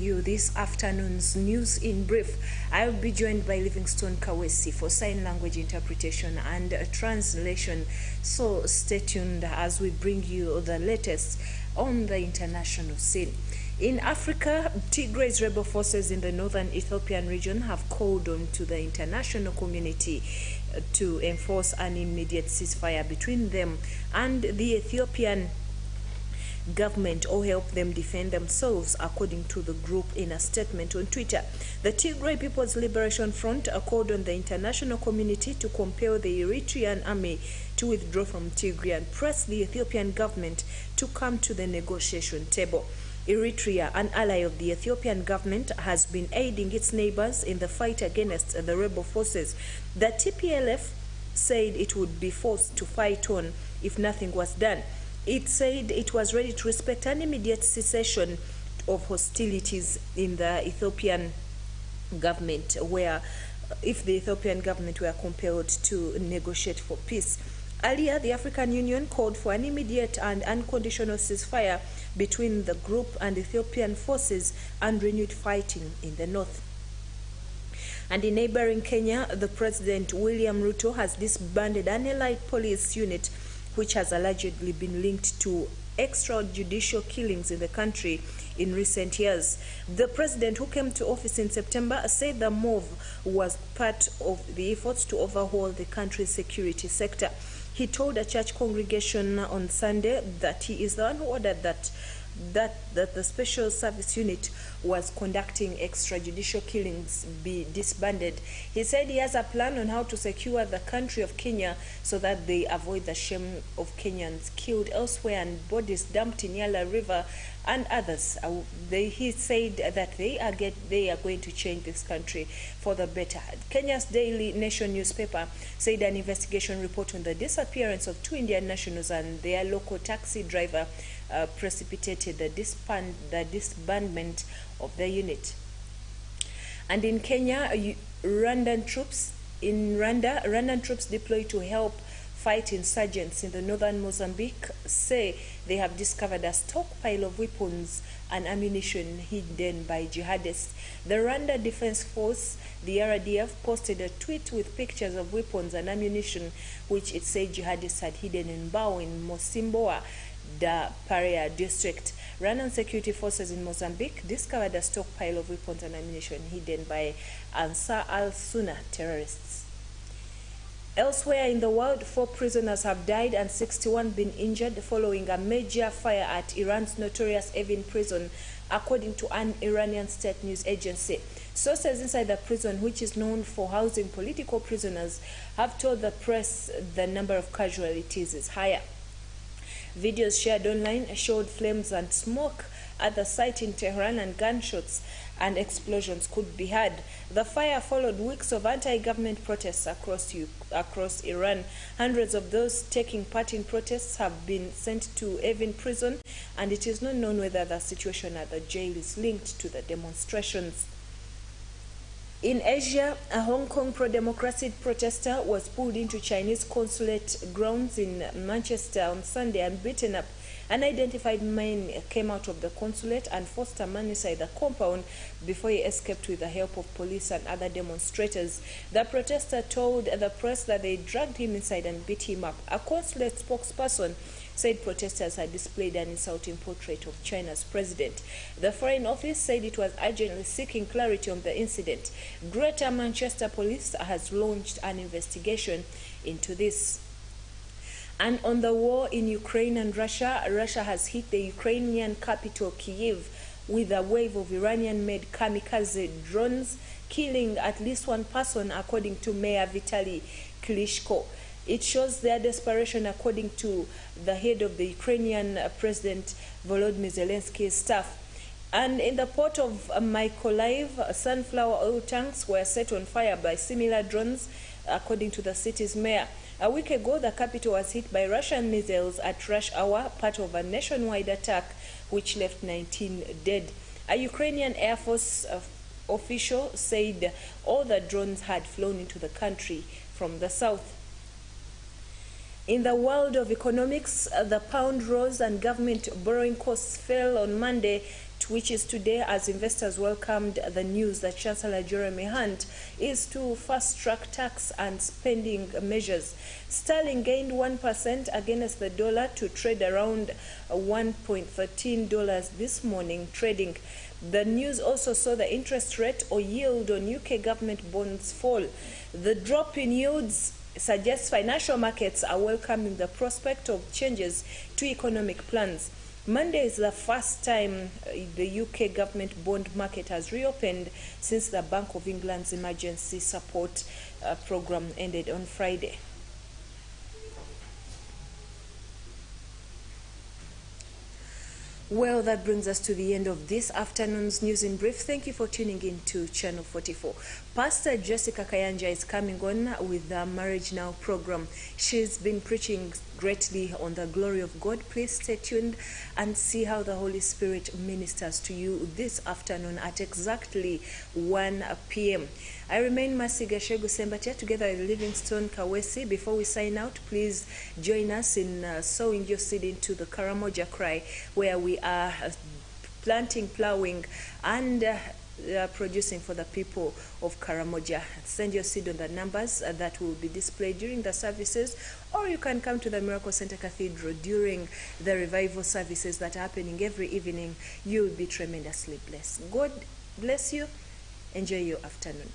you this afternoon's news in brief. I will be joined by Livingstone Kawesi for sign language interpretation and translation. So stay tuned as we bring you the latest on the international scene. In Africa, Tigray's rebel forces in the northern Ethiopian region have called on to the international community to enforce an immediate ceasefire between them and the Ethiopian government or help them defend themselves, according to the group in a statement on Twitter. The Tigray People's Liberation Front called on the international community to compel the Eritrean army to withdraw from Tigray and press the Ethiopian government to come to the negotiation table. Eritrea, an ally of the Ethiopian government, has been aiding its neighbors in the fight against the rebel forces. The TPLF said it would be forced to fight on if nothing was done. It said it was ready to respect an immediate cessation of hostilities in the Ethiopian government, where if the Ethiopian government were compelled to negotiate for peace. Earlier, the African Union called for an immediate and unconditional ceasefire between the group and Ethiopian forces and renewed fighting in the north. And in neighboring Kenya, the President William Ruto has disbanded an elite police unit which has allegedly been linked to extrajudicial killings in the country in recent years. The president, who came to office in September, said the move was part of the efforts to overhaul the country's security sector. He told a church congregation on Sunday that he is the one who ordered that the special service unit was conducting extrajudicial killings be disbanded. He said he has a plan on how to secure the country of Kenya so that they avoid the shame of Kenyans killed elsewhere and bodies dumped in Yala River and others. He said that they are going to change this country for the better. Kenya's Daily Nation newspaper said an investigation report on the disappearance of 2 Indian nationals and their local taxi driver precipitated the disbandment of the unit. And in Kenya, Rwandan troops deployed to help fight insurgents in the northern Mozambique say they have discovered a stockpile of weapons and ammunition hidden by jihadists. The Rwanda Defense Force, the RDF, posted a tweet with pictures of weapons and ammunition which it said jihadists had hidden in Bao in Mosimboa, the Parea district. Rwandan security forces in Mozambique discovered a stockpile of weapons and ammunition hidden by Ansar al-Sunnah terrorists. Elsewhere in the world, 4 prisoners have died and 61 been injured following a major fire at Iran's notorious Evin prison, according to an Iranian state news agency. Sources inside the prison, which is known for housing political prisoners, have told the press the number of casualties is higher. Videos shared online showed flames and smoke at the site in Tehran, and gunshots and explosions could be heard. The fire followed weeks of anti-government protests across Iran. Hundreds of those taking part in protests have been sent to Evin prison, and it is not known whether the situation at the jail is linked to the demonstrations. In Asia, a Hong Kong pro-democracy protester was pulled into Chinese consulate grounds in Manchester on Sunday and beaten up. Unidentified men came out of the consulate and forced a man inside the compound before he escaped with the help of police and other demonstrators. The protester told the press that they dragged him inside and beat him up. A consulate spokesperson said protesters had displayed an insulting portrait of China's president. The Foreign Office said it was urgently seeking clarity on the incident. Greater Manchester Police has launched an investigation into this. And on the war in Ukraine and Russia, Russia has hit the Ukrainian capital Kyiv with a wave of Iranian-made kamikaze drones, killing at least 1 person, according to Mayor Vitaly Klitschko. It shows their desperation, according to the head of the Ukrainian President Volodymyr Zelensky's staff. And in the port of Mykolaiv, sunflower oil tanks were set on fire by similar drones, according to the city's mayor. A week ago, the capital was hit by Russian missiles at rush hour, part of a nationwide attack which left 19 dead. A Ukrainian Air Force official said all the drones had flown into the country from the south. In the world of economics, the pound rose and government borrowing costs fell on Monday which is today, as investors welcomed the news that Chancellor Jeremy Hunt is to fast-track tax and spending measures. Sterling gained 1% against the dollar to trade around $1.13 this morning trading. The news also saw the interest rate or yield on UK government bonds fall. The drop in yields suggests financial markets are welcoming the prospect of changes to economic plans. Monday is the first time the UK government bond market has reopened since the Bank of England's emergency support program ended on Friday. Well, that brings us to the end of this afternoon's News in Brief. Thank you for tuning in to Channel 44. Pastor Jessica Kayanja is coming on with the Marriage Now program. She's been preaching greatly on the glory of God. Please stay tuned and see how the Holy Spirit ministers to you this afternoon at exactly 1 p.m. I remain Mercy Gashegu Sembatia together with Livingstone Kawesi. Before we sign out, please join us in sowing your seed into the Karamoja Cry, where we are planting, plowing, and producing for the people of Karamoja. Send your seed on the numbers that will be displayed during the services, or you can come to the Miracle Center Cathedral during the revival services that are happening every evening. You will be tremendously blessed. God bless you. Enjoy your afternoon.